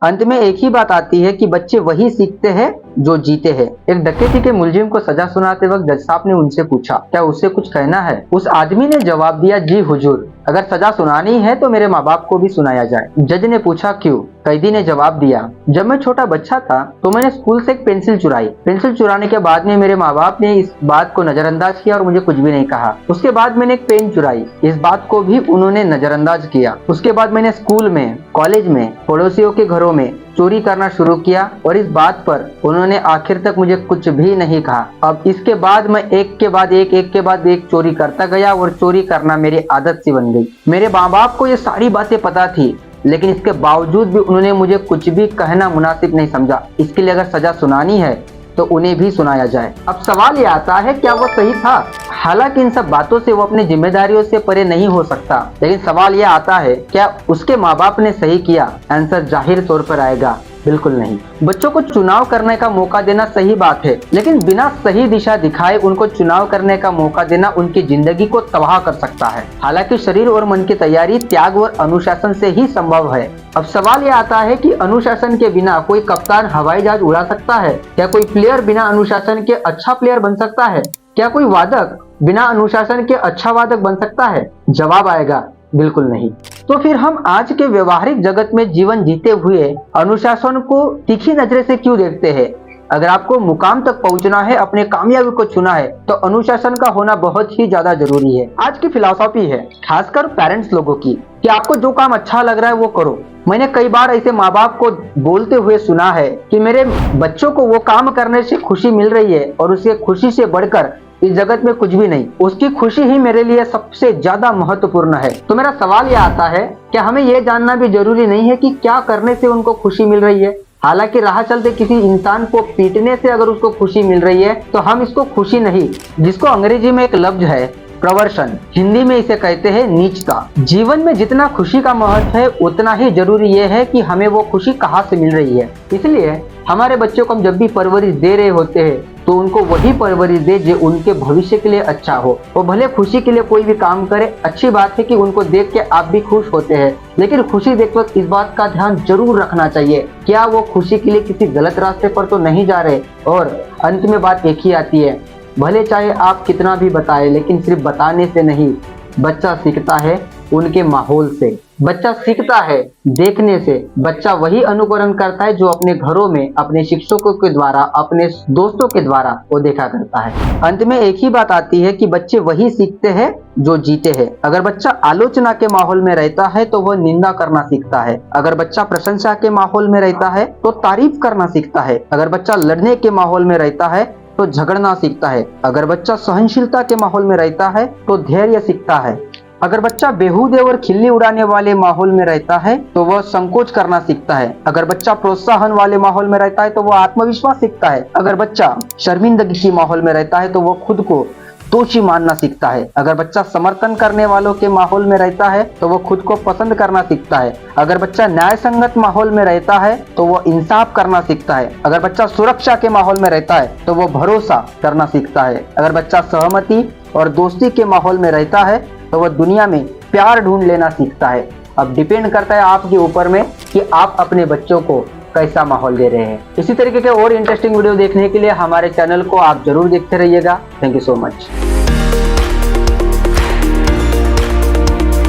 अंत में एक ही बात आती है कि बच्चे वही सीखते हैं जो जीते हैं। एक डकैती के मुलजिम को सजा सुनाते वक्त जज साहब ने उनसे पूछा, क्या उससे कुछ कहना है? उस आदमी ने जवाब दिया, जी हुजूर, अगर सजा सुनानी है तो मेरे माँ बाप को भी सुनाया जाए। जज ने पूछा, क्यों? कैदी ने जवाब दिया, जब मैं छोटा बच्चा था तो मैंने स्कूल से एक पेंसिल चुराई। पेंसिल चुराने के बाद में मेरे माँ बाप ने इस बात को नजरअंदाज किया और मुझे कुछ भी नहीं कहा। उसके बाद मैंने एक पेन चुराई, इस बात को भी उन्होंने नजरअंदाज किया। उसके बाद मैंने स्कूल में, कॉलेज में, पड़ोसियों के घरों में चोरी करना शुरू किया और इस बात पर उन्होंने आखिर तक मुझे कुछ भी नहीं कहा। अब इसके बाद मैं एक के बाद एक चोरी करता गया और चोरी करना मेरी आदत सी बन गई। मेरे माँ बाप को ये सारी बातें पता थी, लेकिन इसके बावजूद भी उन्होंने मुझे कुछ भी कहना मुनासिब नहीं समझा। इसके लिए अगर सजा सुनानी है तो उन्हें भी सुनाया जाए। अब सवाल ये आता है, क्या वो सही था? हालांकि इन सब बातों से वो अपनी जिम्मेदारियों से परे नहीं हो सकता, लेकिन सवाल ये आता है, क्या उसके माँ बाप ने सही किया? आंसर जाहिर तौर पर आएगा, बिल्कुल नहीं। बच्चों को चुनाव करने का मौका देना सही बात है, लेकिन बिना सही दिशा दिखाए उनको चुनाव करने का मौका देना उनकी जिंदगी को तबाह कर सकता है। हालांकि शरीर और मन की तैयारी त्याग और अनुशासन से ही संभव है। अब सवाल ये आता है कि अनुशासन के बिना कोई कप्तान हवाई जहाज उड़ा सकता है? क्या कोई प्लेयर बिना अनुशासन के अच्छा प्लेयर बन सकता है? क्या कोई वादक बिना अनुशासन के अच्छा वादक बन सकता है? जवाब आएगा, बिल्कुल नहीं। तो फिर हम आज के व्यवहारिक जगत में जीवन जीते हुए अनुशासन को तीखी नजरे से क्यों देखते हैं? अगर आपको मुकाम तक पहुंचना है, अपने कामयाबी को चुना है, तो अनुशासन का होना बहुत ही ज्यादा जरूरी है। आज की फिलॉसफी है, खासकर पेरेंट्स लोगों की, कि आपको जो काम अच्छा लग रहा है वो करो। मैंने कई बार ऐसे माँ बाप को बोलते हुए सुना है कि मेरे बच्चों को वो काम करने से खुशी मिल रही है और उसके खुशी से बढ़कर इस जगत में कुछ भी नहीं, उसकी खुशी ही मेरे लिए सबसे ज्यादा महत्वपूर्ण है। तो मेरा सवाल यह आता है, क्या हमें यह जानना भी जरूरी नहीं है कि क्या करने से उनको खुशी मिल रही है? हालांकि राह चलते किसी इंसान को पीटने से अगर उसको खुशी मिल रही है तो हम इसको खुशी नहीं, जिसको अंग्रेजी में एक लफ्ज है प्रवर्शन, हिंदी में इसे कहते हैं नीचता। जीवन में जितना खुशी का महत्व है उतना ही जरूरी यह है कि हमें वो खुशी कहाँ से मिल रही है। इसलिए हमारे बच्चों को हम जब भी परवरिश दे रहे होते हैं तो उनको वही परवरिश दे जो उनके भविष्य के लिए अच्छा हो। वो भले खुशी के लिए कोई भी काम करे, अच्छी बात है कि उनको देख के आप भी खुश होते हैं, लेकिन खुशी देखते वक्त इस बात का ध्यान जरूर रखना चाहिए, क्या वो खुशी के लिए किसी गलत रास्ते पर तो नहीं जा रहे। और अंत में बात एक ही आती है, भले चाहे आप कितना भी बताएं, लेकिन सिर्फ बताने से नहीं, बच्चा सीखता है उनके माहौल से, बच्चा सीखता है देखने से। बच्चा वही अनुकरण करता है जो अपने घरों में अपने शिक्षकों के द्वारा, अपने दोस्तों के द्वारा वो देखा करता है। अंत में एक ही बात आती है कि बच्चे वही सीखते हैं जो जीते हैं। अगर बच्चा आलोचना के माहौल में रहता है तो वह निंदा करना सीखता है। अगर बच्चा प्रशंसा के माहौल में रहता है तो तारीफ करना सीखता है। अगर बच्चा लड़ने के माहौल में रहता है तो झगड़ना सीखता है। अगर बच्चा सहनशीलता के माहौल में रहता है तो धैर्य सीखता है। अगर बच्चा बेहूदे और खिल्ली उड़ाने वाले माहौल में रहता है तो वह संकोच करना सीखता है। अगर बच्चा प्रोत्साहन वाले माहौल में रहता है तो वह आत्मविश्वास सीखता है। अगर बच्चा शर्मिंदगी के माहौल में रहता है तो वह खुद को दोषी मानना सीखता है। अगर बच्चा समर्थन करने वालों के माहौल में रहता है तो वह खुद को पसंद करना सीखता है। अगर बच्चा न्याय संगत माहौल में रहता है तो वह इंसाफ करना सीखता है। अगर बच्चा सुरक्षा के माहौल में रहता है तो वह भरोसा करना सीखता है। अगर बच्चा सहमति और दोस्ती के माहौल में रहता है तो वह दुनिया में प्यार ढूंढ लेना सीखता है। अब डिपेंड करता है आपके ऊपर में कि आप अपने बच्चों को कैसा माहौल दे रहे हैं। इसी तरीके के और इंटरेस्टिंग वीडियो देखने के लिए हमारे चैनल को आप जरूर देखते रहिएगा। Thank you so much.